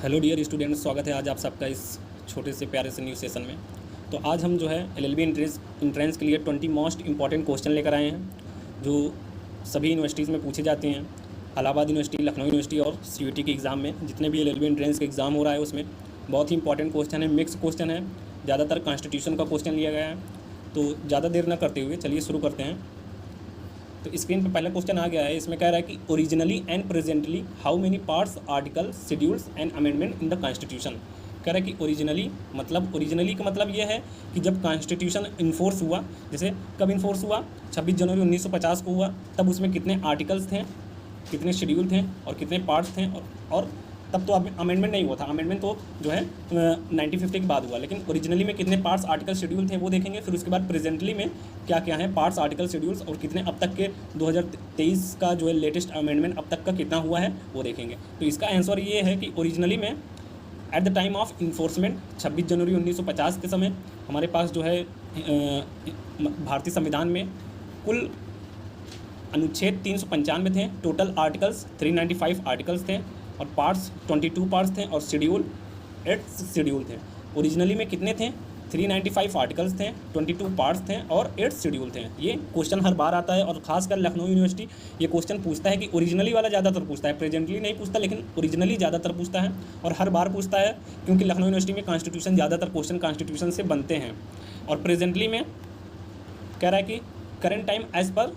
Hello dear students, स्वागत है आज आप सबका इस छोटे से प्यारे से न्यू सेशन में। तो आज हम जो है एलएलबी इंट्रेंस के लिए 20 मोस्ट इंपॉर्टेंट क्वेश्चन लेकर आए हैं जो सभी यूनिवर्सिटीज़ में पूछे जाते हैं। इलाहाबाद यूनिवर्सिटी, लखनऊ यूनिवर्सिटी और सीयूईटी के एग्ज़ाम में जितने भी एलएलबी इंट्रेंस के एग्ज़ाम हो रहा है उसमें बहुत ही इंपॉर्टेंट क्वेश्चन है, मिक्स क्वेश्चन है, ज़्यादातर कॉन्स्टिट्यूशन का क्वेश्चन लिया गया है। तो ज़्यादा देर न करते हुए चलिए शुरू करते हैं। तो स्क्रीन पर पहला क्वेश्चन आ गया है। इसमें कह रहा है कि originally and presently how many parts, article, schedules and amendment in the constitution. कह रहा है कि ओरिजिनली का मतलब ये है कि जब कॉन्स्टिट्यूशन इन्फोर्स हुआ, जैसे कब इन्फोर्स हुआ, 26 जनवरी 1950 को हुआ, तब उसमें कितने आर्टिकल्स थे, कितने शेड्यूल थे और कितने पार्ट्स थे। और तब तो अमेंडमेंट नहीं हुआ था, अमेंडमेंट तो जो है 1950 के बाद हुआ, लेकिन ओरिजिनली में कितने पार्ट्स, आर्टिकल, शेड्यूल थे वो देखेंगे। फिर उसके बाद प्रेजेंटली में क्या क्या है पार्ट्स, आर्टिकल, शेड्यूल्स और कितने अब तक के 2023 का जो है लेटेस्ट अमेंडमेंट अब तक का कितना हुआ है वो देखेंगे। तो इसका आंसर ये है कि ओरिजिनली में at the time of enforcement 26 जनवरी 1950 के समय हमारे पास जो है भारतीय संविधान में कुल अनुच्छेद 395 थे, टोटल आर्टिकल्स 395 आर्टिकल्स थे और पार्ट्स 22 पार्ट्स थे और शेड्यूल 8 शेड्यूल थे। ओरिजिनली में कितने थे? 395 आर्टिकल्स थे, 22 पार्ट्स थे और 8 शेड्यूल थे। ये क्वेश्चन हर बार आता है और खासकर लखनऊ यूनिवर्सिटी ये क्वेश्चन पूछता है कि ओरिजिनली वाला ज़्यादातर पूछता है, प्रेजेंटली नहीं पूछता, लेकिन ओरिजिनली ज़्यादातर पूछता है और हर बार पूछता है क्योंकि लखनऊ यूनिवर्सिटी में कॉन्स्टिट्यूशन ज़्यादातर क्वेश्चन कॉन्स्टिट्यूशन से बनते हैं। और प्रेजेंटली में कह रहा है कि current time as per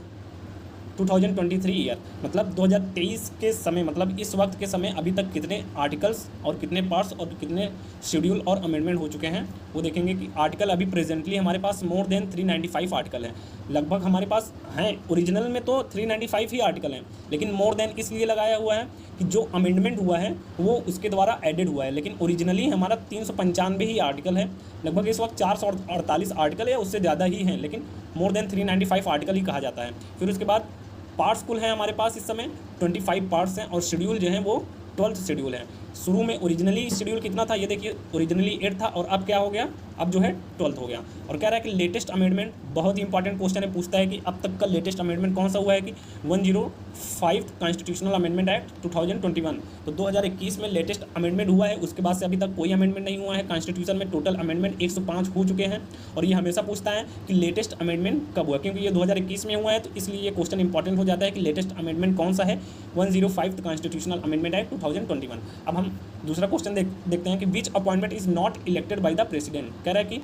2023 year, मतलब 2023 के समय, मतलब इस वक्त के समय अभी तक कितने आर्टिकल्स और कितने पार्ट्स और कितने शेड्यूल और अमेंडमेंट हो चुके हैं वो देखेंगे। कि आर्टिकल अभी प्रेजेंटली हमारे पास मोर देन 395 आर्टिकल हैं, लगभग हमारे पास हैं। ओरिजिनल में तो 395 ही आर्टिकल हैं, लेकिन मोर देन इसलिए लगाया हुआ है कि जो अमेंडमेंट हुआ है वो उसके द्वारा एडेड हुआ है, लेकिन ओरिजिनली हमारा 395 ही आर्टिकल है। लगभग इस वक्त 448 आर्टिकल है, उससे ज़्यादा ही हैं, लेकिन मोर देन 395 आर्टिकल ही कहा जाता है। फिर उसके बाद पार्ट्स कुल हैं हमारे पास इस समय 25 पार्ट्स हैं और शेड्यूल जो हैं वो 12 शेड्यूल है। शुरू में ओरिजिनली शेड्यूल कितना था ये देखिए, ओरिजिनली 8 था और अब क्या हो गया, अब जो है 12 हो गया। और कह रहा है कि लेटेस्ट अमेंडमेंट, बहुत ही इंपॉर्टेंट क्वेश्चन है, पूछता है कि अब तक का लेटेस्ट अमेंडमेंट कौन सा हुआ है कि 105 कॉन्स्टिट्यूशनल अमेंडमेंट एक्ट 2021। तो 2021 में लेटेस्ट अमेंडमेंट हुआ है, उसके बाद से अभी तक कोई अमेंडमेंट नहीं हुआ है। कॉन्स्टिट्यूशन में टोटल अमेंडमेंट 105 हो चुके हैं और ये हमेशा पूछता है कि लेटेस्ट अमेंडमेंट कब हुआ, क्योंकि ये 2021 में हुआ है तो इसलिए ये क्वेश्चन इंपॉर्टेंट हो जाता है कि लेटेस्ट अमेंडमेंट कौन सा है, 105 कॉन्स्टिट्यूशनल अमेंडमेंट एक्ट 2021। अब हम दूसरा क्वेश्चन देखते हैं कि which appointment is not elected by the president. कह रहा है कि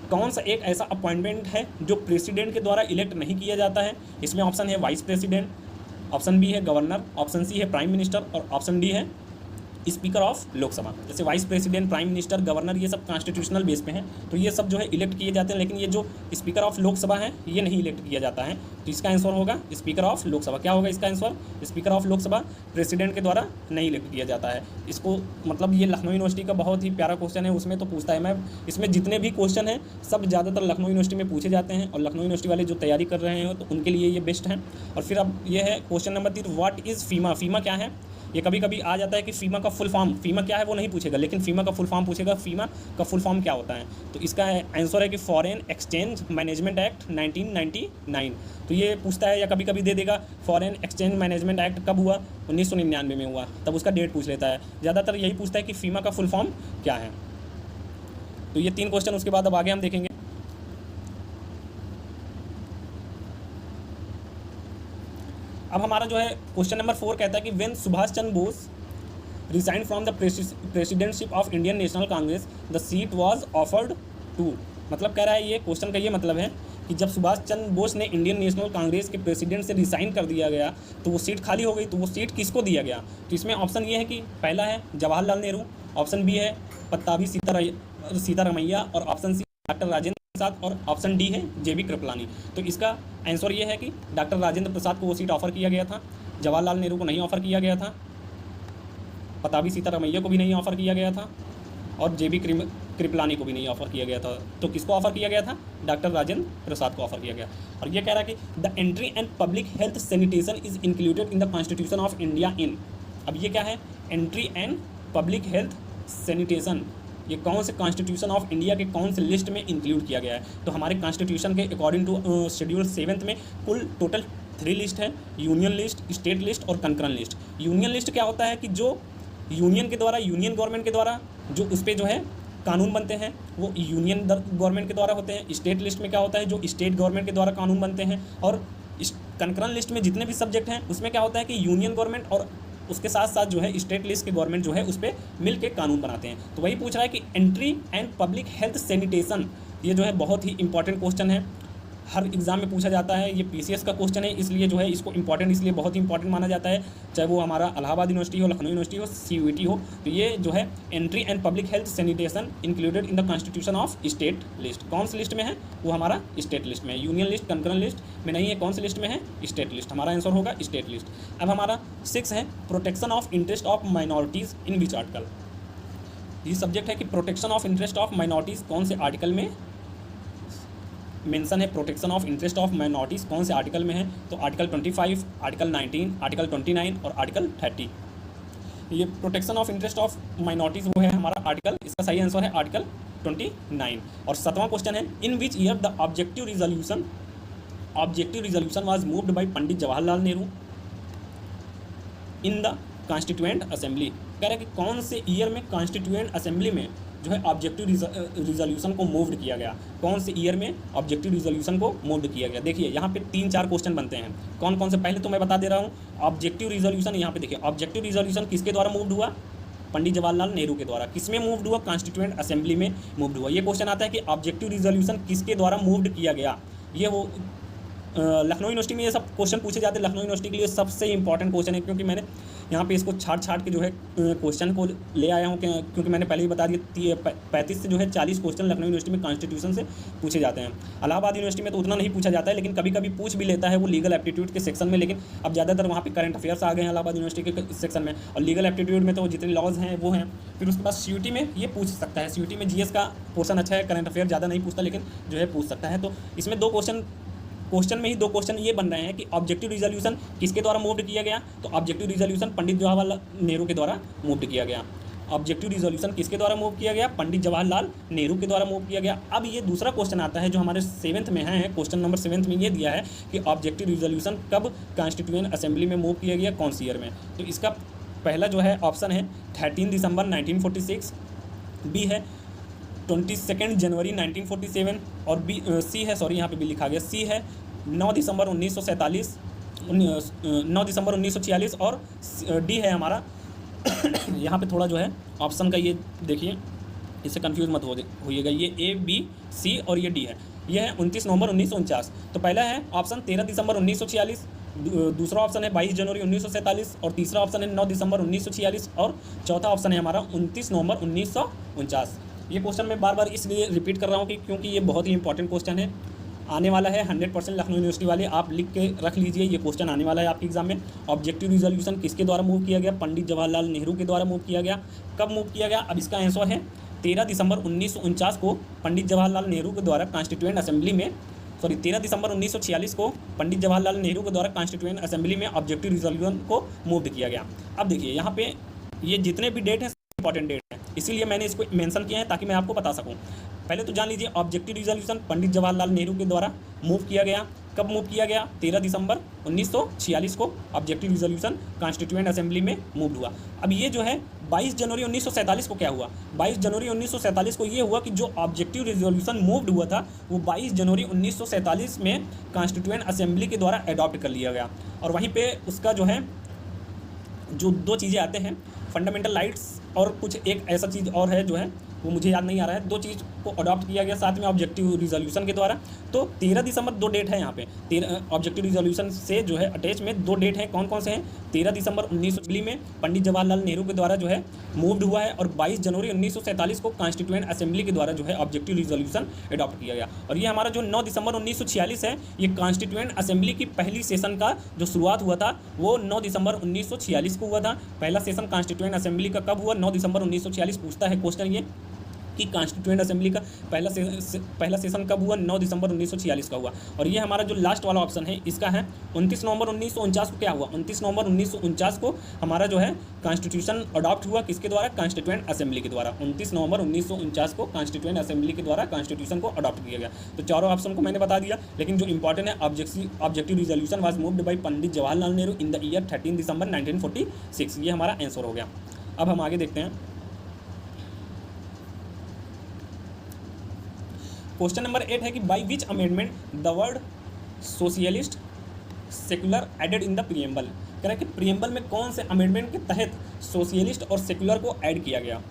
कौन सा एक ऐसा अपॉइंटमेंट है जो प्रेसिडेंट के द्वारा इलेक्ट नहीं किया जाता है। इसमें ऑप्शन है वाइस प्रेसिडेंट, ऑप्शन बी है गवर्नर, ऑप्शन सी है प्राइम मिनिस्टर और ऑप्शन डी है स्पीकर ऑफ लोकसभा। जैसे vice president, prime minister, governor ये सब कॉन्स्टिट्यूशनल बेस पे हैं, तो ये सब जो है इलेक्ट किए जाते हैं, लेकिन ये जो स्पीकर ऑफ लोकसभा है ये नहीं इलेक्ट किया जाता है। तो इसका आंसर होगा स्पीकर ऑफ लोकसभा। क्या होगा इसका answer? Speaker of Lok Sabha president के द्वारा नहीं इलेक्ट किया जाता है। इसको मतलब ये लखनऊ यूनिवर्सिटी का बहुत ही प्यारा क्वेश्चन है, उसमें तो पूछता है। मैं इसमें जितने भी क्वेश्चन हैं सब ज़्यादातर लखनऊ यूनिवर्सिटी में पूछे जाते हैं और लखनऊ यूनिवर्सिटी वाले जो तैयारी कर रहे हैं तो उनके लिए ये बेस्ट है। और फिर अब ये है क्वेश्चन नंबर 3, व्हाट इज़ फीमा। फीमा क्या है? ये कभी कभी आ जाता है कि फीमा का फुल फॉर्म, फीमा क्या है वो नहीं पूछेगा, लेकिन फीमा का फुल फॉर्म पूछेगा, फीमा का फुल फॉर्म क्या होता है। तो इसका आंसर है कि फॉरेन एक्सचेंज मैनेजमेंट एक्ट 1999। तो ये पूछता है या कभी कभी दे देगा फॉरेन एक्सचेंज मैनेजमेंट एक्ट कब हुआ, 1999 में हुआ, तब उसका डेट पूछ लेता है। ज़्यादातर यही पूछता है कि फीमा का फुल फॉर्म क्या है। तो ये 3 क्वेश्चन उसके बाद अब आगे हम देखेंगे। अब हमारा जो है क्वेश्चन नंबर 4 कहता है कि when Subhash Chandra Bose resign from the presidentship of Indian National Congress the seat was offered to. मतलब कह रहा है ये क्वेश्चन का ये मतलब है कि जब सुभाष चंद्र बोस ने इंडियन नेशनल कांग्रेस के प्रेसिडेंट से रिज़ाइन कर दिया गया तो वो सीट खाली हो गई, तो वो सीट किसको दिया गया। तो इसमें ऑप्शन ये है कि पहला है जवाहरलाल नेहरू, ऑप्शन बी है पत्ताभी सीतारमैया और option C doctor Rajendra Prasad और ऑप्शन डी है जेबी कृपलानी। तो इसका आंसर ये है कि डॉक्टर राजेंद्र प्रसाद को वो सीट ऑफर किया गया था, जवाहरलाल नेहरू को नहीं ऑफर किया गया था, पताभी सीतारमैया को भी नहीं ऑफर किया गया था और जेबी कृपलानी को भी नहीं ऑफर किया गया था। तो किसको ऑफर किया गया था? डॉक्टर राजेंद्र प्रसाद को ऑफर किया गया। और ये कह रहा है कि the entry and public health sanitation is included in the constitution of India in. अब ये क्या है? Entry and public health sanitation, ये कौन से कॉन्स्टिट्यूशन ऑफ इंडिया के कौन से लिस्ट में इंक्लूड किया गया है। तो हमारे कॉन्स्टिट्यूशन के अकॉर्डिंग टू शेड्यूल 7 में कुल टोटल 3 लिस्ट है, यूनियन लिस्ट, स्टेट लिस्ट और कंकरन लिस्ट। यूनियन लिस्ट क्या होता है कि जो यूनियन के द्वारा, यूनियन गवर्नमेंट के द्वारा जो उस पर जो है कानून बनते हैं वो यूनियन गवर्नमेंट के द्वारा होते हैं। स्टेट लिस्ट में क्या होता है, जो स्टेट गवर्नमेंट के द्वारा कानून बनते हैं। और कंकरन लिस्ट में जितने भी सब्जेक्ट हैं उसमें क्या होता है कि यूनियन गवर्नमेंट और उसके साथ साथ जो है स्टेट लिस्ट के गवर्नमेंट जो है उस पर मिल के कानून बनाते हैं। तो वही पूछ रहा है कि entry and public health sanitation, ये जो है बहुत ही इंपॉर्टेंट क्वेश्चन है, हर एग्ज़ाम में पूछा जाता है। ये पीसीएस का क्वेश्चन है, इसलिए जो है इसको इंपॉर्टेंट, इसलिए बहुत ही इंपॉर्टेंट माना जाता है, चाहे वो हमारा इलाहाबाद यूनिवर्सिटी हो, लखनऊ यूनिवर्सिटी हो, सीयूईटी हो। तो ये जो है entry and public health sanitation included in the constitution of state list, कौन सी लिस्ट में है, वो हमारा स्टेट लिस्ट में है। यूनियन लिस्ट, कंकरन लिस्ट में नहीं है, कौन सी लिस्ट में है, स्टेट लिस्ट। हमारा आंसर होगा स्टेट लिस्ट। अब हमारा 6 है protection of interest of minorities in which article. ये सब्जेक्ट है कि protection of interest of minorities कौन से आर्टिकल में मेंशन है। Protection of interest of minorities कौन से आर्टिकल में है, तो आर्टिकल 25, आर्टिकल 19, आर्टिकल 29 और आर्टिकल 30। ये protection of interest of minorities वो है हमारा आर्टिकल, इसका सही आंसर है आर्टिकल 29। और 7वां क्वेश्चन है in which year the objective resolution was moved by Pandit Jawaharlal Nehru in the constituent assembly. कह रहे हैं कि कौन से ईयर में कॉन्स्टिट्यूएंट असेंबली में जो है ऑब्जेक्टिव रिजोल्यूशन को मूव्ड किया गया, कौन से ईयर में ऑब्जेक्टिव रिजोल्यूशन को मूव्ड किया गया। देखिए यहाँ पे 3-4 क्वेश्चन बनते हैं, कौन कौन से, पहले तो मैं बता दे रहा हूँ। ऑब्जेक्टिव रिजोल्यूशन, यहाँ पे देखिए ऑब्जेक्टिव रिजोल्यूशन किसके द्वारा मूव्ड हुआ, पंडित जवाहरलाल नेहरू के द्वारा। किसमें मूव्ड हुआ, कॉन्स्टिट्यूएंट असेंबली में मूव्ड हुआ। ये क्वेश्चन आता है कि ऑब्जेक्टिव रिजोल्यूशन किसके द्वारा मूव्ड किया गया। ये वो लखनऊ यूनिवर्सिटी में ये सब क्वेश्चन पूछे जाते हैं। लखनऊ यूनिवर्सिटी के लिए सबसे इंपॉर्टेंट क्वेश्चन है, क्योंकि मैंने यहाँ पे इसको छाट के जो है क्वेश्चन को ले आया हूँ, क्योंकि मैंने पहले ही बता दिया 35 से जो है 40 क्वेश्चन लखनऊ यूनिवर्सिटी में कॉन्स्टिट्यूशन से पूछे जाते हैं। इलाहाबाद यूनिवर्सिटी में तो उतना नहीं पूछा जाता है, लेकिन कभी कभी पूछ भी लेता है वो लीगल एप्टीट्यूड के सेक्शन में। लेकिन अब ज़्यादातर वहाँ पे करंट अफेयर्स आ गए हैं इलाहाबाद यूनिवर्सिटी के सेक्शन में, और लीगल एप्टीट्यूड में तो जितने लॉज हैं वो हैं। फिर उसके बाद सीयूटी में ये पूछ सकता है, सीयूटी में जीएस का पोर्शन अच्छा है, करंट अफेयर ज़्यादा नहीं पूछता, लेकिन जो है पूछ सकता है। तो इसमें क्वेश्चन में ही 2 क्वेश्चन ये बन रहे हैं कि ऑब्जेक्टिव रिजोल्यूशन किसके द्वारा मूव्ड किया गया, तो ऑब्जेक्टिव रिजोल्यूशन पंडित जवाहरलाल नेहरू के द्वारा मूव्ड किया गया। ऑब्जेक्टिव रिजोल्यूशन किसके द्वारा मूव किया गया, पंडित जवाहरलाल नेहरू के द्वारा मूव किया गया। अब ये दूसरा क्वेश्चन आता है जो हमारे 7th में है, क्वेश्चन नंबर 7 में ये दिया है कि ऑब्जेक्टिव रिजोल्यूशन कब कॉन्स्टिट्यूएंट असेंबली में मूव किया गया, कौन सी ईयर में। तो इसका पहला जो है ऑप्शन है 13 दिसंबर 1946, बी है 22 जनवरी 1947 और बी सी है, सॉरी यहाँ पे भी लिखा गया, सी है 9 दिसंबर 1947, 9 दिसंबर 1946 और डी है हमारा यहाँ पे थोड़ा जो है ऑप्शन का ये देखिए, इससे कंफ्यूज मत होइएगा, ये ए बी सी और ये डी है, ये है 29 नवंबर 1949। तो पहला है ऑप्शन 13 दिसंबर 1946, दूसरा ऑप्शन है 22 जनवरी 1947 और तीसरा ऑप्शन है 9 दिसंबर 1946 और चौथा ऑप्शन है हमारा 29 नवंबर 1949। ये क्वेश्चन मैं बार बार इसलिए रिपीट कर रहा हूँ कि क्योंकि ये बहुत ही इंपॉर्टेंट क्वेश्चन है, आने वाला है 100% लखनऊ यूनिवर्सिटी वाले, आप लिख के रख लीजिए, ये क्वेश्चन आने वाला है आपके एग्जाम में। ऑब्जेक्टिव रिजोल्यूशन किसके द्वारा मूव किया गया, पंडित जवाहरलाल नेहरू के द्वारा मूव किया गया। कब मूव किया गया, अब इसका आंसर है 13 दिसंबर 1949 को पंडित जवाहरलाल नेहरू के द्वारा कॉन्स्टिट्यूएंट असेंबली में, 13 दिसंबर 1946 को पंडित जवाहरलाल नेहरू के द्वारा कॉन्स्टिट्यूएंट असेंबली में ऑब्जेक्टिव रिजोल्यूशन को मूव किया गया। अब देखिए यहाँ पे ये जितने भी डेट हैं इंपॉर्टेंट डेट है, इसीलिए मैंने इसको मेंशन किया है ताकि मैं आपको बता सकूं। पहले तो जान लीजिए ऑब्जेक्टिव रिजोल्यूशन पंडित जवाहरलाल नेहरू के द्वारा मूव किया गया। कब मूव किया गया, 13 दिसंबर 1946 को ऑब्जेक्टिव रिजोल्यूशन कॉन्स्टिट्यूएंट असेंबली में मूव हुआ। अब ये जो है 22 जनवरी 1947 को क्या हुआ, 22 जनवरी 1947 को ये हुआ कि जो ऑब्जेक्टिव रिजोल्यूशन मूव्ड हुआ था वो 22 जनवरी 1947 में कॉन्स्टिट्यूएंट असेंबली के द्वारा अडॉप्ट कर लिया गया। और वहीं पे उसका जो है जो 2 चीज़ें आते हैं, फंडामेंटल राइट्स और कुछ एक ऐसा चीज़ और है जो है वो मुझे याद नहीं आ रहा है, 2 चीज़ को अडॉप्ट किया गया साथ में ऑब्जेक्टिव रिजोल्यूशन के द्वारा। तो 13 दिसंबर 2 डेट है यहाँ पे, 13 ऑब्जेक्टिव रिजोल्यूशन से जो है अटैच में 2 डेट हैं, कौन कौन से हैं, 13 दिसंबर 1946 में पंडित जवाहरलाल नेहरू के द्वारा जो है मूव्ड हुआ है और 22 जनवरी 1947 को कॉन्स्टिट्यूएंट असेंबली के द्वारा जो है ऑब्जेक्टिव रिजोल्यूशन अडॉप्ट किया गया। और ये हमारा जो 9 दिसंबर 1946 है, ये कॉन्स्टिट्यूएंट असेंबली की पहली सेशन का जो शुरुआत हुआ था वो 9 दिसंबर 1946 को हुआ था। पहला सेशन कॉन्स्टिट्यूएंट असेंबली का कब हुआ, 9 दिसंबर 1946 पूछता है क्वेश्चन ये कि कॉन्स्टिट्यूएंट असेंबली का पहला सेशन कब हुआ, 9 दिसंबर 1946 का हुआ। और ये हमारा जो लास्ट वाला ऑप्शन है इसका है 29 नवंबर 1949 को क्या हुआ, 29 नवंबर 1949 को हमारा जो है कॉन्स्टिट्यूशन अडॉप्ट हुआ, किसके द्वारा, कॉन्स्टिट्यूएंट असेंबली के द्वारा। 29 नवंबर 1949 को कॉन्स्टिट्यूएंट असेंबली के द्वारा कॉन्स्टिट्यूशन को अडॉप्ट किया गया। तो चारों ऑप्शन को मैंने बता दिया, लेकिन जो इंपॉर्टेंट है objective resolution was moved by Pandit Jawaharlal Nehru in the year 13 दिसंबर 1946, ये हमारा आंसर हो गया। अब हम आगे देखते हैं। क्वेश्चन नंबर 8 है कि by which amendment the word socialist secular added in the preamble. कह रहा है कि प्रीएम्बल में कौन से अमेंडमेंट के तहत सोशलिस्ट और सेकुलर को ऐड किया गया।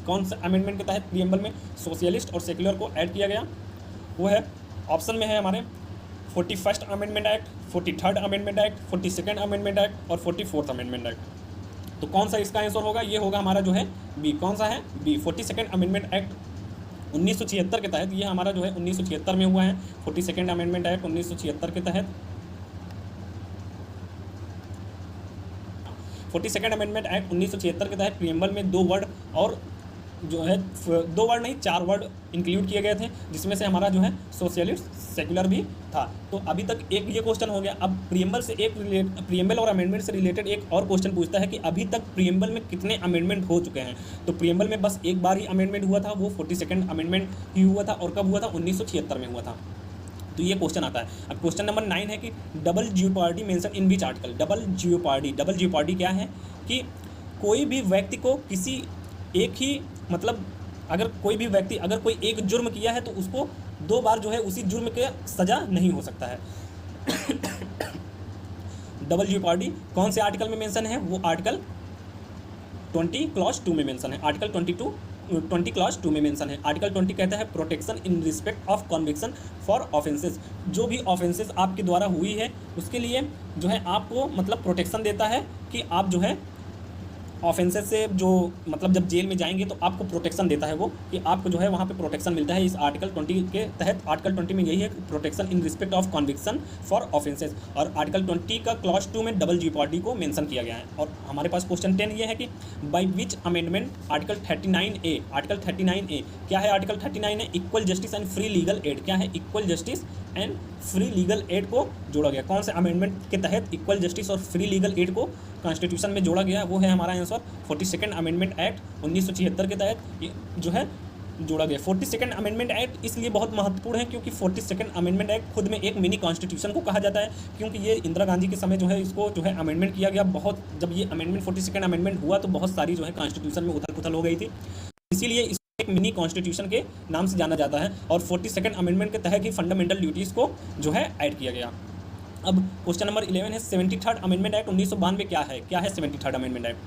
कौन से अमेंडमेंट के तहत प्रीएम्बल में सोशलिस्ट और सेकुलर को ऐड किया गया। वो है ऑप्शन में है हमारे 41st amendment act, 43rd amendment act, 42nd amendment act और 44th अमेंडमेंट एक्ट। तो कौन सा इसका आंसर होगा, ये होगा हमारा जो है बी। कौन सा है, बी। 42nd अमेंडमेंट एक्ट 1976 के तहत, ये हमारा जो है 1976 में हुआ है। 42nd अमेंडमेंट एक्ट 1976 के तहत 42nd अमेंडमेंट एक्ट 1976 के तहत प्रीएम्बल में 2 वर्ड और जो है 2 वर्ड नहीं 4 वर्ड इंक्लूड किए गए थे, जिसमें से हमारा जो है सोशलिस्ट सेकुलर भी था। तो अभी तक एक ये क्वेश्चन हो गया। अब प्रीएम्बल से प्रीएम्बल और अमेंडमेंट से रिलेटेड एक और क्वेश्चन पूछता है कि अभी तक प्रीएम्बल में कितने अमेंडमेंट हो चुके हैं। तो प्रीएम्बल में बस एक बार ही अमेंडमेंट हुआ था, वो 42nd अमेंडमेंट ही हुआ था। और कब हुआ था, 1976 में हुआ था। तो ये क्वेश्चन आता है। अब क्वेश्चन नंबर 9 है कि double jeopardy mention in which article. Double jeopardy क्या है कि कोई भी व्यक्ति को किसी एक ही मतलब अगर कोई भी व्यक्ति अगर कोई एक जुर्म किया है तो उसको 2 बार जो है उसी जुर्म के सज़ा नहीं हो सकता है। डबल जियोपार्डी कौन से आर्टिकल में मेंशन है, वो आर्टिकल 20 क्लॉज 2 में मेंशन है। आर्टिकल 20 क्लॉज 2 में मेंशन है। आर्टिकल 20 कहता है protection in respect of conviction for offences. जो भी ऑफेंसेस आपके द्वारा हुई है उसके लिए जो है आपको मतलब प्रोटेक्शन देता है कि आप जो है ऑफेंसेस से जो मतलब जब जेल में जाएंगे तो आपको प्रोटेक्शन देता है वो, कि आपको जो है वहाँ पे प्रोटेक्शन मिलता है। इस आर्टिकल 20 के तहत आर्टिकल 20 में यही है protection in respect of conviction for offences. और आर्टिकल 20 का क्लॉज 2 में डबल जियोपार्डी को मेंशन किया गया है। और हमारे पास क्वेश्चन 10 ये है कि by which amendment article 39A। Article 39A क्या है, आर्टिकल 39 है equal justice and free legal aid. क्या है, equal justice and free legal aid को जोड़ा गया। कौन से अमेंडमेंट के तहत इक्वल जस्टिस और फ्री लीगल एड को कॉन्स्टिट्यूशन में जोड़ा गया, वो है हमारा आंसर 42nd अमेंडमेंट एक्ट 1976 के तहत जो है जोड़ा गया। 42nd अमेंडमेंट एक्ट इसलिए बहुत महत्वपूर्ण है क्योंकि 42nd अमेंडमेंट एक्ट खुद में एक मिनी कॉन्स्टिट्यूशन को कहा जाता है, क्योंकि ये इंदिरा गांधी के समय जो है इसको जो है अमेंडमेंट किया गया। बहुत जब ये अमेंडमेंट 42nd अमेंडमेंट हुआ तो बहुत सारी जो है कॉन्स्टिट्यूशन में उथल पुथल हो गई थी, इसीलिए इस एक मिनी कॉन्स्टिट्यूशन के नाम से जाना जाता है। और 42nd अमेंडमेंट के तहत ही फंडामेंटल ड्यूटीज़ को जो है ऐड किया गया। अब क्वेश्चन नंबर 11 है 73rd अमेंडमेंट एक्ट 1992 क्या है। क्या है 73rd अमेंडमेंट एक्ट,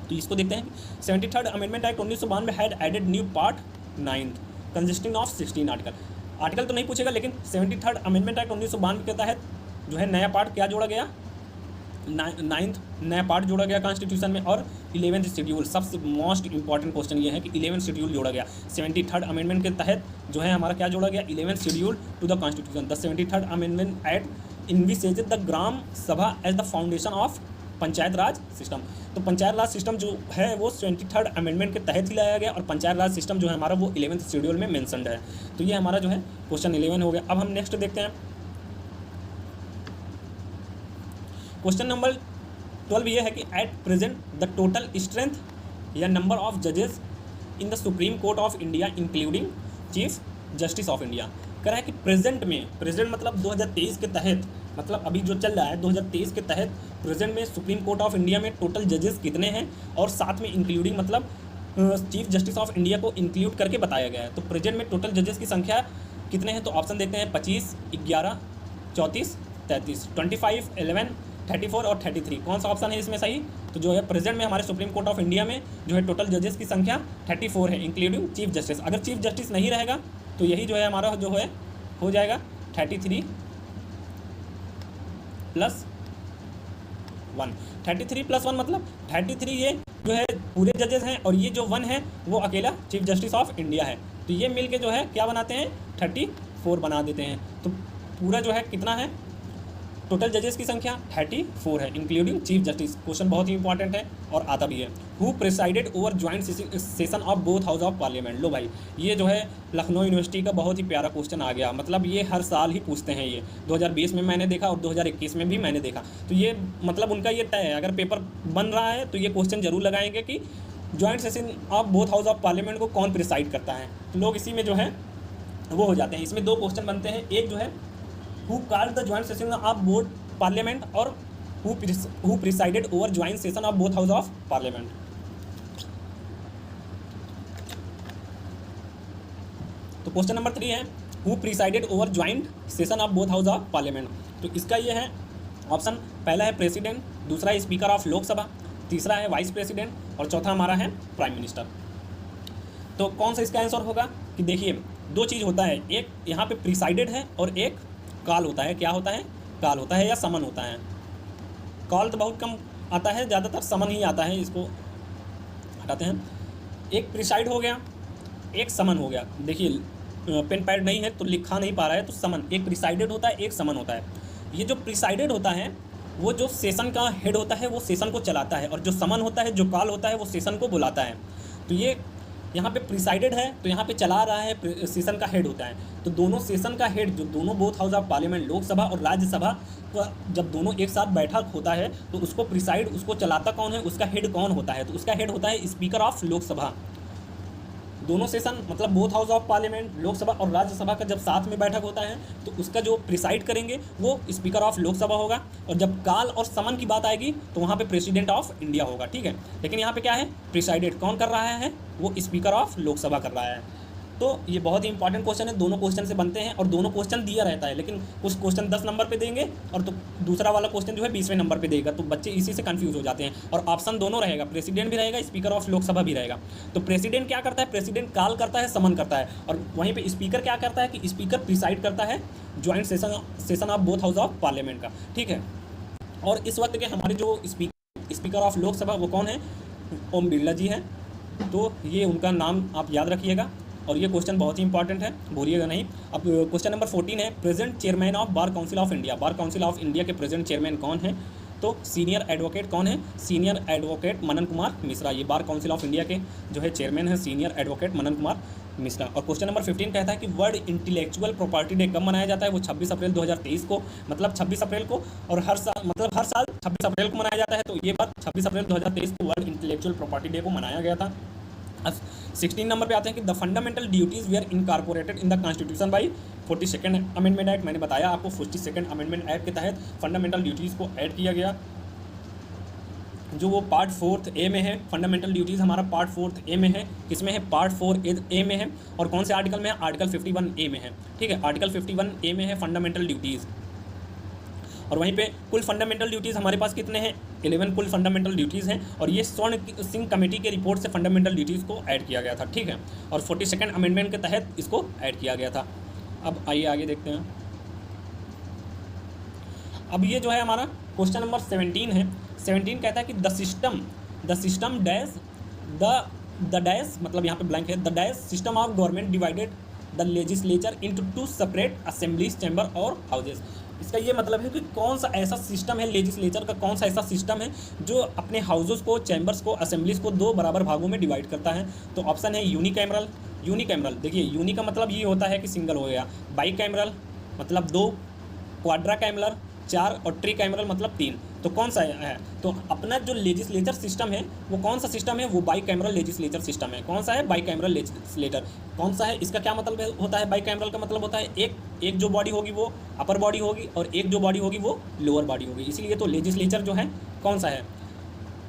तो इसको देखते हैं। 73rd amendment act 1992 had added new part 9 consisting of 16 article तो नहीं पूछेगा, लेकिन 73rd अमेंडमेंट एक्ट 1992 के तहत जो है नया पार्ट क्या जोड़ा गया, 9th नया पार्ट जोड़ा गया कॉन्स्टिट्यूशन में। और 11th शेड्यूल, सबसे मोस्ट इंपॉर्टेंट क्वेश्चन ये है कि 11th शेड्यूल जोड़ा गया। 73rd अमेंडमेंट के तहत जो है हमारा क्या जोड़ा गया, 11th schedule to the constitution. The 73rd amendment act envisages the Gram Sabha as the foundation of panchayat raj system. तो पंचायत राज सिस्टम जो है वो 73rd अमेंडमेंट के तहत ही लाया गया, और पंचायत राज सिस्टम जो है हमारा वो 11th शेड्यूल में मेंशनड है। तो ये हमारा जो है क्वेश्चन 11 हो गया। अब हम नेक्स्ट देखते हैं क्वेश्चन नंबर 12 ये है कि at present the total strength या नंबर ऑफ जजेस in the supreme court of India including chief justice of India. कह रहा है कि प्रेजेंट में, प्रेजेंट मतलब 2023 के तहत, मतलब अभी जो चल रहा है 2023 के तहत प्रेजेंट में सुप्रीम कोर्ट ऑफ इंडिया में टोटल जजेस कितने हैं, और साथ में इंक्लूडिंग मतलब चीफ जस्टिस ऑफ इंडिया को इंक्लूड करके बताया गया है। तो प्रेजेंट में टोटल जजेस की संख्या कितने हैं, तो ऑप्शन देखते हैं 25, 11, 34, 33, 25, 11, 34 और 33। कौन सा ऑप्शन है इसमें सही, तो जो है प्रेजेंट में हमारे सुप्रीम कोर्ट ऑफ इंडिया में जो है टोटल जजेस की संख्या 34 है इंक्लूडिंग चीफ जस्टिस। अगर चीफ जस्टिस नहीं रहेगा तो यही जो है हमारा जो है हो जाएगा 33 + 1। 33 + 1 मतलब 33 ये जो है पूरे जजेस हैं, और ये जो 1 है वो अकेला चीफ जस्टिस ऑफ इंडिया है। तो ये मिल के जो है क्या बनाते हैं, 34 बना देते हैं। तो पूरा जो है कितना है, टोटल जजेस की संख्या 34 है इंक्लूडिंग चीफ जस्टिस। क्वेश्चन बहुत ही इंपॉर्टेंट है और आता भी है। Who presided over joint session of both house of parliament. लो भाई, ये जो है लखनऊ यूनिवर्सिटी का बहुत ही प्यारा क्वेश्चन आ गया। मतलब ये हर साल ही पूछते हैं, ये 2020 में मैंने देखा और 2021 में भी मैंने देखा। तो ये मतलब उनका ये तय है, अगर पेपर बन रहा है तो ये क्वेश्चन जरूर लगाएंगे कि joint session of both house of parliament को कौन प्रिसाइड करता है। तो लोग इसी में जो है वो हो जाते हैं। इसमें 2 क्वेश्चन बनते हैं, एक जो है who called the joint session of both parliament और who presided over joint session of both house of parliament। तो क्वेश्चन नंबर 3 है who presided over joint session of both house of parliament. तो इसका ये है ऑप्शन, पहला है president, दूसरा है स्पीकर ऑफ लोकसभा, तीसरा है वाइस प्रेसिडेंट और चौथा हमारा है प्राइम मिनिस्टर। तो कौन सा इसका आंसर होगा कि देखिए दो चीज़ होता है, एक यहाँ पे प्रिसाइडेड है और एक काल होता है। क्या होता है? काल होता है या समन होता है। कॉल तो बहुत कम आता है, ज़्यादातर समन ही आता है, इसको हटाते हैं। एक प्रिसाइड हो गया, एक समन हो गया। देखिए पेन पैड नहीं है तो लिखा नहीं पा रहा है, तो समन, एक प्रिसाइडेड होता है, एक समन होता है। ये जो प्रिसाइडेड होता है वो जो सेशन का हेड होता है वो सेशन को चलाता है, और जो समन होता है, जो कॉल होता है, वो सेशन को बुलाता है। तो ये यहाँ पे प्रिसाइडेड है तो यहाँ पे चला रहा है, सेशन का हेड होता है। तो दोनों सेशन का हेड, जो दोनों both house of parliament, Lok Sabha और राज्यसभा का जब दोनों एक साथ बैठक होता है तो उसको प्रिसाइड, उसको चलाता कौन है, उसका हेड कौन होता है? तो उसका हेड होता है स्पीकर ऑफ लोकसभा। दोनों सेशन मतलब both house of parliament, Lok Sabha और राज्यसभा का जब साथ में बैठक होता है तो उसका जो प्रिसाइड करेंगे वो स्पीकर ऑफ लोकसभा होगा, और जब काल और समन की बात आएगी तो वहाँ पे प्रेसिडेंट ऑफ इंडिया होगा। ठीक है, लेकिन यहाँ पे क्या है, प्रिसाइडेड कौन कर रहा है, वो स्पीकर ऑफ लोकसभा कर रहा है। तो ये बहुत ही इंपॉर्टेंट क्वेश्चन है, दोनों क्वेश्चन से बनते हैं और दोनों क्वेश्चन दिया रहता है, लेकिन कुछ क्वेश्चन 10 नंबर पे देंगे और तो दूसरा वाला क्वेश्चन जो है 20वें नंबर पे देगा, तो बच्चे इसी से कंफ्यूज हो जाते हैं। और ऑप्शन दोनों रहेगा, प्रेसिडेंट भी रहेगा, स्पीकर ऑफ लोकसभा भी रहेगा। तो प्रेसिडेंट क्या करता है, प्रेसिडेंट काल करता है, समन करता है, और वहीं पर स्पीकर क्या करता है कि स्पीकर प्रिसाइड करता है joint session of both house of parliament का। ठीक है, और इस वक्त के हमारे जो स्पीकर ऑफ लोकसभा वो कौन है, ओम बिरला जी हैं। तो ये उनका नाम आप याद रखिएगा, और ये क्वेश्चन बहुत ही इंपॉर्टेंट है, भूलिएगा नहीं। अब क्वेश्चन नंबर 14 है present chairman of bar council of India. Bar council of India के प्रेजेंट चेयरमैन कौन है? तो सीनियर एडवोकेट कौन है? Senior advocate Manan Kumar Mishra. ये बार काउंसिल ऑफ इंडिया के जो है चेयरमैन है सीनियर एडवोकेट मनन कुमार मिश्रा। और क्वेश्चन नंबर 15 कहता है कि वर्ल्ड इंटेलेक्चुअल प्रॉपर्टी डे कब मनाया जाता है? वो 26 अप्रैल 2023 को, मतलब 26 अप्रैल को, और हर साल 26 अप्रैल को मनाया जाता है। तो ये बात 26 अप्रैल 2023 को वर्ल्ड इंटेलेक्चुअल प्रॉपर्टी डे को मनाया गया था। 16 नंबर पे आते हैं कि the fundamental duties were incorporated in the constitution by 42nd amendment act. मैंने बताया आपको 42nd अमेंडमेंट एक्ट के तहत फंडामेंटल ड्यूटीज़ को ऐड किया गया, जो वो पार्ट 4 ए में है। फंडामेंटल ड्यूटीज़ हमारा पार्ट 4 ए में है, किसमें है? पार्ट 4 ए में है। और कौन से आर्टिकल में है? आर्टिकल 51 ए में है। ठीक है, आर्टिकल 51 ए में है फंडामेंटल ड्यूटीज़। और वहीं पे कुल फंडामेंटल ड्यूटीज़ हमारे पास कितने हैं? 11 कुल फंडामेंटल ड्यूटीज़ हैं, और ये स्वर्ण सिंह कमेटी के रिपोर्ट से फंडामेंटल ड्यूटीज़ को ऐड किया गया था। ठीक है, और 42nd अमेंडमेंट के तहत इसको ऐड किया गया था। अब आइए आगे देखते हैं। अब ये जो है हमारा क्वेश्चन नंबर 17 है। 17 कहता है कि the system dash the dash, मतलब यहाँ पे ब्लैंक है, the dash system of government divided the legislature into 2 separate assemblies chamber और हाउसेज। इसका ये मतलब है कि कौन सा ऐसा सिस्टम है, लेजिस्लेचर का कौन सा ऐसा सिस्टम है जो अपने हाउसेस को, चैम्बर्स को, असेंबलीज को 2 बराबर भागों में डिवाइड करता है। तो ऑप्शन है यूनिकैमरल। देखिए यूनि का मतलब ये होता है कि सिंगल हो गया, बाईकैमरल मतलब 2, क्वाड्राकैमरल 4 और ट्रीकैमरल मतलब 3। तो कौन सा है? तो अपना जो लेजिस्लेचर सिस्टम है वो कौन सा सिस्टम है? वो बाईकैमरल लेजिस्लेचर सिस्टम है। कौन सा है? Bicameral legislator. कौन सा है? इसका क्या मतलब होता है? बाईकैमरल का मतलब होता है एक जो बॉडी होगी वो अपर बॉडी होगी और एक जो बॉडी होगी वो लोअर बॉडी होगी। इसीलिए तो लेजिस्लेचर जो है कौन सा है?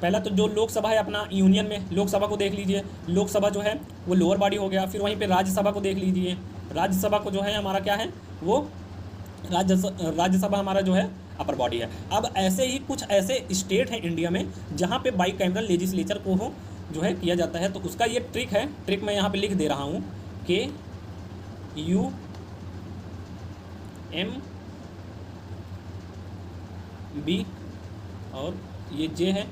पहला तो जो लोकसभा है अपना यूनियन में, लोकसभा को देख लीजिए, लोकसभा जो है वो लोअर बॉडी हो गया। फिर वहीं पर राज्यसभा को देख लीजिए, राज्यसभा को जो है हमारा क्या है, वो राज्यसभा हमारा जो है अपर बॉडी है। अब ऐसे ही कुछ ऐसे स्टेट हैं इंडिया में जहाँ पे बाईकैमरल लेजिस्लेचर को हो जो है किया जाता है। तो उसका ये ट्रिक है, ट्रिक मैं यहाँ पे लिख दे रहा हूँ, KUMB और ये J है,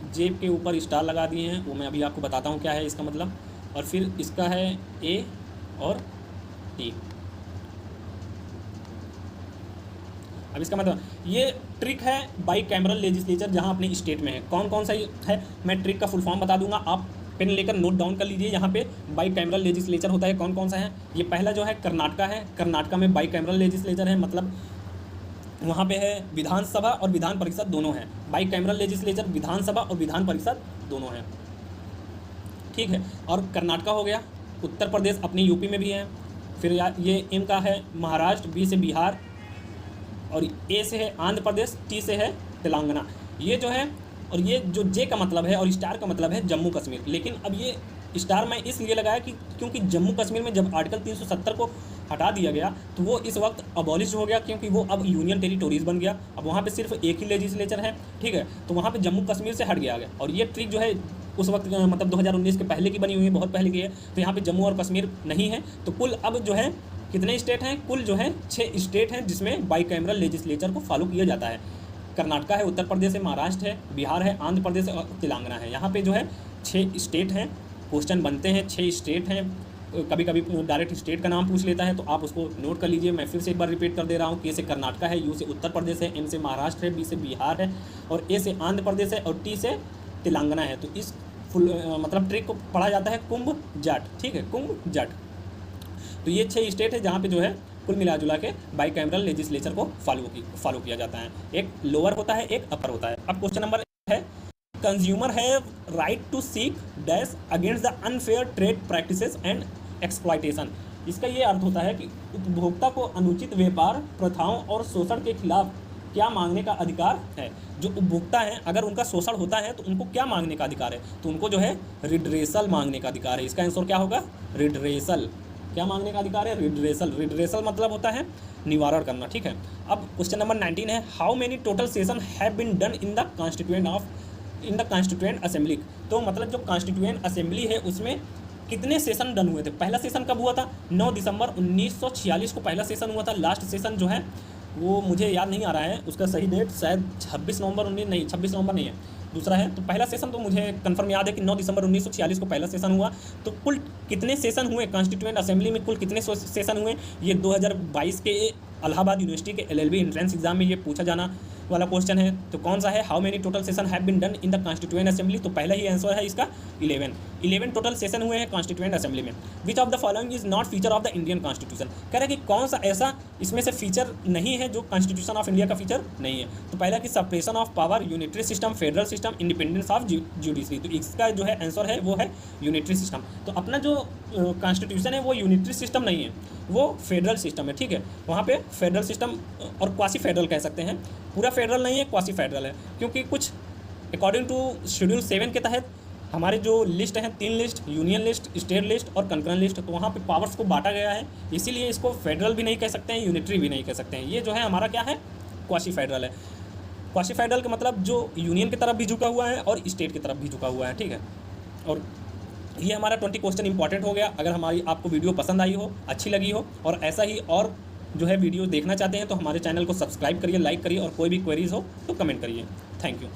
J के ऊपर स्टार लगा दिए हैं, वो मैं अभी आपको बताता हूँ क्या है इसका मतलब। और फिर इसका है A और T। अब इसका मतलब ये ट्रिक है बाईकैमरल लेजिस्लेचर जहाँ अपने स्टेट में है। कौन कौन सा है मैं ट्रिक का फुल फॉर्म बता दूंगा, आप पेन लेकर नोट डाउन कर लीजिए। यहाँ पे बाईकैमरल लेजिस्लेचर होता है कौन कौन सा है। ये पहला जो है कर्नाटका है, कर्नाटका में बाईकैमरल लेजिस्लेचर है, मतलब वहाँ पे है विधानसभा और विधान परिषद दोनों हैं। बाईकैमरल लेजिस्लेचर विधानसभा और विधान परिषद दोनों हैं। ठीक है, और कर्नाटका हो गया। उत्तर प्रदेश अपनी यूपी में भी है। फिर ये एम का है महाराष्ट्र, बी से बिहार, और ए से है आंध्र प्रदेश, टी से है तेलंगाना। ये जो है, और ये जो जे का मतलब है और स्टार का मतलब है जम्मू कश्मीर। लेकिन अब ये स्टार मैं इसलिए लगाया कि क्योंकि जम्मू कश्मीर में जब आर्टिकल 370 को हटा दिया गया तो वो इस वक्त अबॉलिश हो गया, क्योंकि वो अब यूनियन टेरिटोरीज बन गया। अब वहाँ पे सिर्फ एक ही लेजिस्लेचर है, ठीक है, तो वहाँ पे जम्मू कश्मीर से हट गया। और ये ट्रिक जो है उस वक्त मतलब 2019 के पहले की बनी हुई है, बहुत पहले की है। तो यहाँ पे जम्मू और कश्मीर नहीं है। तो कुल अब जो है कितने स्टेट हैं? कुल जो है 6 स्टेट हैं जिसमें बाईकैमरल लेजिस्लेचर को फॉलो किया जाता है। कर्नाटका है, उत्तर प्रदेश है, महाराष्ट्र है, बिहार है, आंध्र प्रदेश और तेलंगाना है। यहाँ पे जो है 6 स्टेट हैं। क्वेश्चन बनते हैं 6 स्टेट हैं, कभी कभी डायरेक्ट स्टेट का नाम पूछ लेता है, तो आप उसको नोट कर लीजिए। मैं फिर से एक बार रिपीट कर दे रहा हूँ कि ए से कर्नाटका है, यू से उत्तर प्रदेश है, एम से महाराष्ट्र है, बी से बिहार है, और ए से आंध्र प्रदेश है, और टी से तेलंगाना है। तो इस मतलब ट्रिक को पढ़ा जाता है कुंभ जाट, ठीक है, कुंभ जाट। तो ये 6 स्टेट है जहाँ पे जो है कुल मिला जुला के बाईकैमरल लेजिस्लेचर को फॉलो किया जाता है। एक लोअर होता है, एक अपर होता है। अब क्वेश्चन नंबर है, consumer have right to seek dash against the unfair trade practices and exploitation. इसका ये अर्थ होता है कि उपभोक्ता को अनुचित व्यापार प्रथाओं और शोषण के खिलाफ क्या मांगने का अधिकार है। जो उपभोक्ता हैं अगर उनका शोषण होता है तो उनको क्या मांगने का अधिकार है? तो उनको जो है रिड्रेसल मांगने का अधिकार है। इसका आंसर क्या होगा? रिड्रेसल। क्या मांगने का अधिकार है? रिड्रेसल। रिड्रेसल मतलब होता है निवारण करना, ठीक है। अब क्वेश्चन नंबर 19 है, how many total session have been done in the constituent assembly. तो मतलब जो कॉन्स्टिट्यूएंट असेंबली है उसमें कितने सेशन डन हुए थे? पहला सेशन कब हुआ था? 9 दिसंबर 1946 को पहला सेशन हुआ था। लास्ट सेशन जो है वो मुझे याद नहीं आ रहा है उसका सही डेट, शायद 26 नवंबर नहीं है, दूसरा है। तो पहला सेशन तो मुझे कंफर्म याद है कि 9 दिसंबर 1946 को पहला सेशन हुआ। तो कुल कितने सेशन हुए कॉन्स्टिट्यूएंट असेंबली में? कुल कितने सेशन हुए? ये 2022 के इलाहाबाद यूनिवर्सिटी के LLB एंट्रेंस एग्जाम में ये पूछा जाना वाला क्वेश्चन है। तो कौन सा है? How many total session have been done in the constituent assembly. तो पहला ही आंसर है इसका 11 टोटल सेशन हुए हैं कॉन्स्टिट्यूएंट असेंबली में। Which of the following is not feature of the Indian constitution. कह रहे हैं कि कौन सा ऐसा इसमें से फीचर नहीं है जो कॉन्स्टिट्यूशन ऑफ इंडिया का फीचर नहीं है। तो पहला कि separation of power, unitary system, federal system, independence of judiciary. तो इसका जो है आंसर है वो है यूनिटरी सिस्टम। तो अपना जो कॉन्स्टिट्यूशन है वो यूनिटरी सिस्टम नहीं है, वो फेडरल सिस्टम है, ठीक है। वहाँ पे फेडरल सिस्टम और क्वासी फेडरल कह सकते हैं, पूरा फेडरल नहीं है, क्वासी फेडरल है। क्योंकि कुछ अकॉर्डिंग टू शेड्यूल 7 के तहत हमारे जो लिस्ट हैं 3 list, union list, state list और कंकरेंट लिस्ट, तो वहाँ पे पावर्स को बांटा गया है, इसीलिए इसको फेडरल भी नहीं कह सकते हैं, यूनिटरी भी नहीं कह सकते हैं। ये जो है हमारा क्या है? क्वासी फेडरल है। क्वासी फेडरल का मतलब जो यूनियन की तरफ भी झुका हुआ है और स्टेट की तरफ भी झुका हुआ है, ठीक है। और ये हमारा 20 क्वेश्चन इंपॉर्टेंट हो गया। अगर हमारी आपको वीडियो पसंद आई हो, अच्छी लगी हो और ऐसा ही और जो है वीडियो देखना चाहते हैं तो हमारे चैनल को सब्सक्राइब करिए, लाइक करिए और कोई भी क्वेरीज हो तो कमेंट करिए। Thank you.